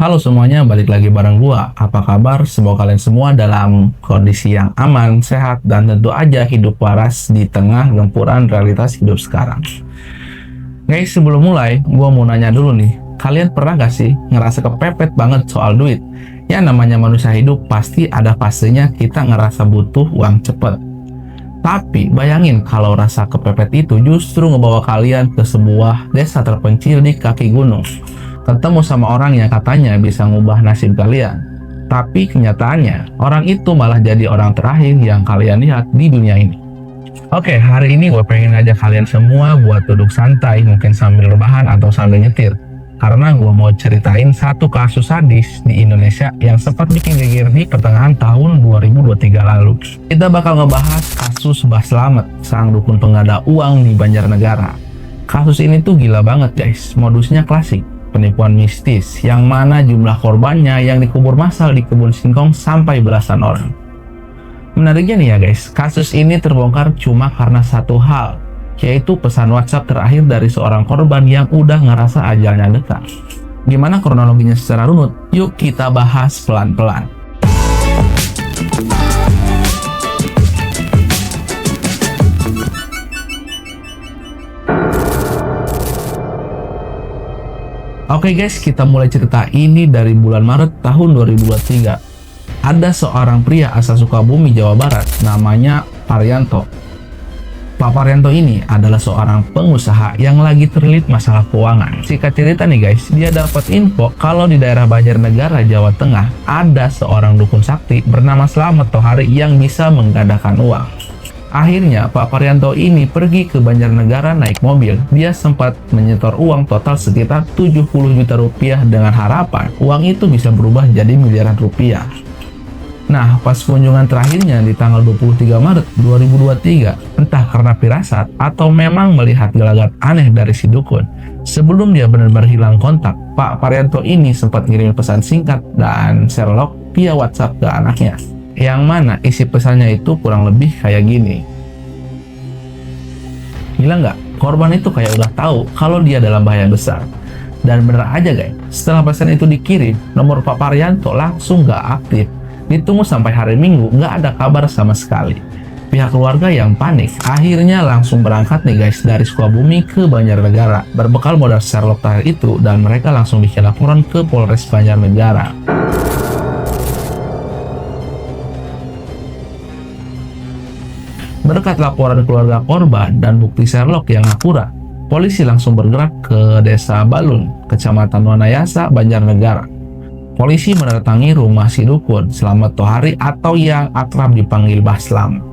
Halo semuanya, balik lagi bareng gua. Apa kabar? Semoga kalian semua dalam kondisi yang aman, sehat, dan tentu aja hidup waras di tengah gempuran realitas hidup sekarang. Guys, sebelum mulai, gua mau nanya dulu nih. Kalian pernah gak sih ngerasa kepepet banget soal duit? Ya namanya manusia hidup pasti ada fasenya kita ngerasa butuh uang cepet. Tapi bayangin kalau rasa kepepet itu justru ngebawa kalian ke sebuah desa terpencil di kaki gunung. Ketemu sama orang yang katanya bisa ngubah nasib kalian. Tapi kenyataannya, orang itu malah jadi orang terakhir yang kalian lihat di dunia ini. Oke, hari ini gue pengen ngajak kalian semua buat duduk santai, mungkin sambil rebahan atau sambil nyetir. Karena gue mau ceritain satu kasus sadis di Indonesia yang sempat bikin geger di pertengahan tahun 2023 lalu. Kita bakal ngebahas kasus Mbah Slamet, sang dukun pengganda uang di Banjarnegara. Kasus ini tuh gila banget guys, modusnya klasik. Penipuan mistis yang mana jumlah korbannya yang dikubur massal di kebun singkong sampai belasan orang. Menariknya nih ya guys, kasus ini terbongkar cuma karena satu hal, yaitu pesan WhatsApp terakhir dari seorang korban yang udah ngerasa ajalnya dekat. Gimana kronologinya secara runut? Yuk kita bahas pelan-pelan. Oke guys, kita mulai cerita ini dari bulan Maret tahun 2023. Ada seorang pria asal Sukabumi, Jawa Barat, namanya Paryanto. Pak Paryanto ini adalah seorang pengusaha yang lagi terlilit masalah keuangan. Singkat cerita nih guys, dia dapat info kalau di daerah Banjarnegara, Jawa Tengah, ada seorang dukun sakti bernama Slamet Tohari yang bisa menggandakan uang. Akhirnya Pak Paryanto ini pergi ke Banjarnegara naik mobil. Dia sempat menyetor uang total sekitar 70 juta rupiah dengan harapan uang itu bisa berubah jadi miliaran rupiah. Nah, pas kunjungan terakhirnya di tanggal 23 Maret 2023, entah karena firasat atau memang melihat gelagat aneh dari si dukun, sebelum dia benar-benar hilang kontak, Pak Paryanto ini sempat ngirim pesan singkat dan Sherlock via WhatsApp ke anaknya. Yang mana isi pesannya itu kurang lebih kayak gini. Gila nggak? Korban itu kayak udah tahu kalau dia dalam bahaya besar. Dan bener aja guys, setelah pesan itu dikirim, nomor Pak Paryanto langsung nggak aktif. Ditunggu sampai hari Minggu, nggak ada kabar sama sekali. Pihak keluarga yang panik, akhirnya langsung berangkat nih guys dari Sukabumi ke Banjarnegara. Berbekal modal Sherlock terakhir itu, dan mereka langsung bikin laporan ke Polres Banjarnegara. Berkat laporan keluarga korban dan bukti Sherlock yang akurat, polisi langsung bergerak ke Desa Balun, Kecamatan Wanayasa, Banjarnegara. Polisi mendatangi rumah si dukun, Slamet Tohari atau yang akrab dipanggil Mbah Slamet.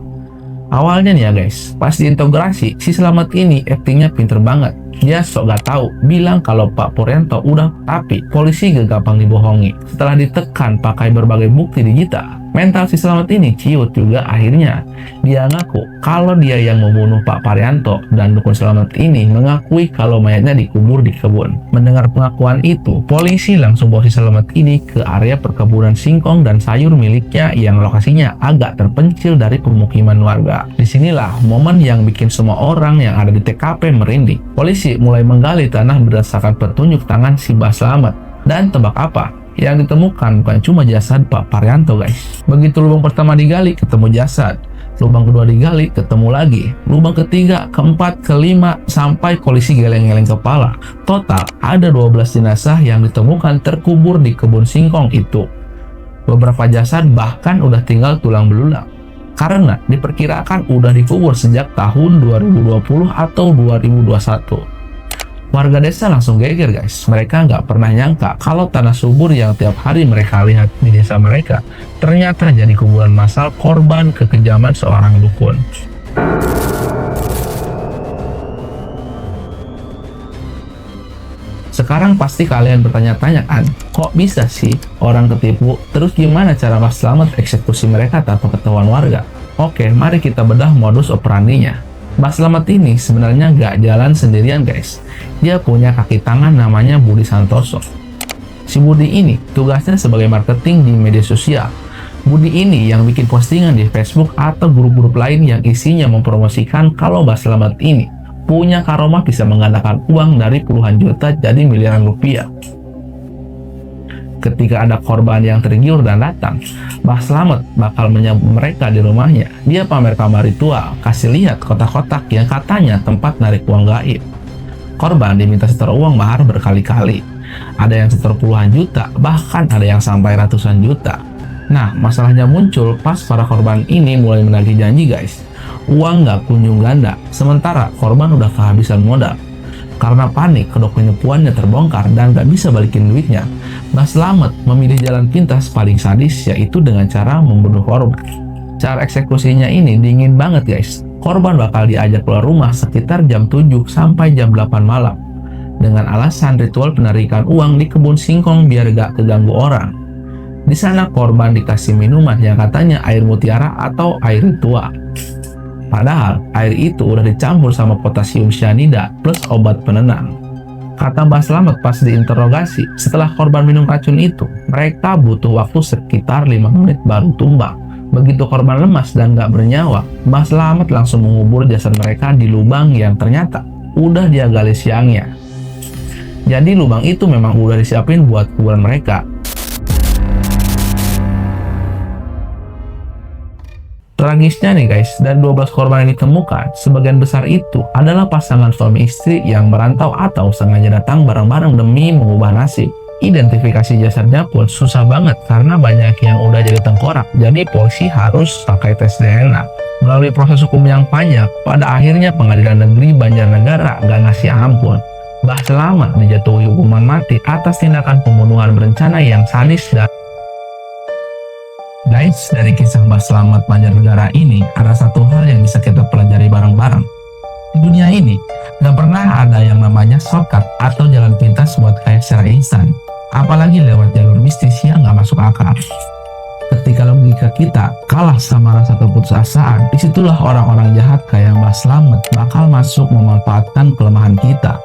Awalnya nih ya guys, pas diintegrasi, si Slamet ini aktingnya pinter banget. Dia sok gak tahu, bilang kalau Pak Paryanto udah, tapi polisi gak gampang dibohongi. Setelah ditekan pakai berbagai bukti digital, mental si Slamet ini ciut juga. Akhirnya dia ngaku kalau dia yang membunuh Pak Paryanto, dan dukun Slamet ini mengakui kalau mayatnya dikubur di kebun. Mendengar pengakuan itu, polisi langsung bawa si Slamet ini ke area perkebunan singkong dan sayur miliknya yang lokasinya agak terpencil dari pemukiman warga. Disinilah momen yang bikin semua orang yang ada di TKP merinding. Polisi mulai menggali tanah berdasarkan petunjuk tangan si Mbah Slamet. Dan tebak apa? Yang ditemukan bukan cuma jasad Pak Paryanto guys. Begitu lubang pertama digali, ketemu jasad. Lubang kedua digali, ketemu lagi. Lubang ketiga, keempat, kelima, sampai polisi geleng-geleng kepala. Total ada 12 jenazah yang ditemukan terkubur di kebun singkong itu. Beberapa jasad bahkan udah tinggal tulang belulang. Karena diperkirakan udah dikubur sejak tahun 2020 atau 2021. Warga desa langsung geger guys. Mereka nggak pernah nyangka kalau tanah subur yang tiap hari mereka lihat di desa mereka ternyata jadi kuburan massal korban kekejaman seorang dukun. Sekarang pasti kalian bertanya-tanya kan, kok bisa sih orang ketipu? Terus gimana cara Mbah Slamet eksekusi mereka tanpa ketahuan warga? Oke, mari kita bedah modus operandinya. Mbah Slamet ini sebenarnya nggak jalan sendirian guys. Dia punya kaki tangan namanya Budi Santoso. Si Budi ini tugasnya sebagai marketing di media sosial. Budi ini yang bikin postingan di Facebook atau grup-grup lain yang isinya mempromosikan kalau Mbah Slamet ini punya karomah bisa menggandakan uang dari puluhan juta jadi miliaran rupiah. ketika ada korban yang tergiur dan datang, Mbah Slamet bakal menyambut mereka di rumahnya. Dia pamer kamar ritual, kasih lihat kotak-kotak yang katanya tempat narik uang gaib. Korban diminta setor uang mahar berkali-kali. Ada yang setor puluhan juta, bahkan ada yang sampai ratusan juta. Nah, masalahnya muncul pas para korban ini mulai menagih janji guys. Uang nggak kunjung ganda, sementara korban udah kehabisan modal. Karena panik, kedok penipuannya terbongkar dan gak bisa balikin duitnya, Mbah Slamet memilih jalan pintas paling sadis, yaitu dengan cara membunuh korban. Cara eksekusinya ini dingin banget guys. Korban bakal diajak keluar rumah sekitar jam 7 sampai jam 8 malam dengan alasan ritual penarikan uang di kebun singkong biar gak keganggu orang. Di sana korban dikasih minuman yang katanya air mutiara atau air ritual. Padahal air itu udah dicampur sama potasium cyanida plus obat penenang. Kata Mbah Slamet pas diinterogasi, setelah korban minum racun itu, mereka butuh waktu sekitar 5 menit baru tumbang. Begitu korban lemas dan gak bernyawa, Mbah Slamet langsung mengubur jasad mereka di lubang yang ternyata udah dia gali siangnya. Jadi lubang itu memang udah disiapin buat kuburan mereka. Tragisnya nih guys, dari 12 korban yang ditemukan, sebagian besar itu adalah pasangan suami istri yang merantau atau sengaja datang bareng-bareng demi mengubah nasib. Identifikasi jasadnya pun susah banget karena banyak yang udah jadi tengkorak, jadi polisi harus pakai tes DNA. Melalui proses hukum yang panjang, pada akhirnya Pengadilan Negeri Banjarnegara gak ngasih ampun. Mbah Slamet dijatuhi hukuman mati atas tindakan pembunuhan berencana yang sadis dan guys, dari kisah Mbah Slamet Banjarnegara ini, ada satu hal yang bisa kita pelajari bareng-bareng. Di dunia ini, gak pernah ada yang namanya shortcut atau jalan pintas buat kaya secara instan. Apalagi lewat jalur mistis yang gak masuk akal. Ketika logika kita kalah sama rasa keputusasaan, disitulah orang-orang jahat kayak Mbah Slamet bakal masuk memanfaatkan kelemahan kita.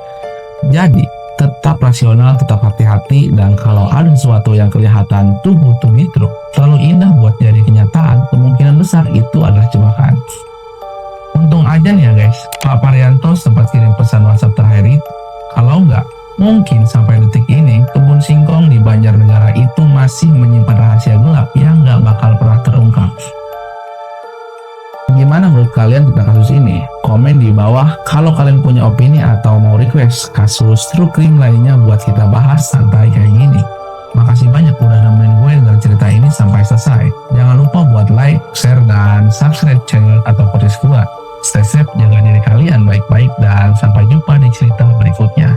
Jadi, tetap rasional, tetap hati-hati, dan kalau ada sesuatu yang kelihatan too good to be true, terlalu indah buat jadi kenyataan, kemungkinan besar itu adalah jebakan. Untung aja nih ya guys, Pak Parianto sempat kirim pesan WhatsApp terakhir itu. Kalau enggak, mungkin sampai detik ini, kebun singkong di Banjarnegara itu masih menyimpan rahasia gelap yang nggak bakal pernah terungkap. Gimana menurut kalian tentang kasus ini? Komen di bawah kalau kalian punya opini atau mau request kasus true crime lainnya buat kita bahas santai kayak gini. Makasih banyak udah nemenin gue dengan cerita ini sampai selesai. Jangan lupa buat like, share, dan subscribe channel atau podcast gue. Stay safe, jaga diri kalian baik-baik, dan sampai jumpa di cerita berikutnya.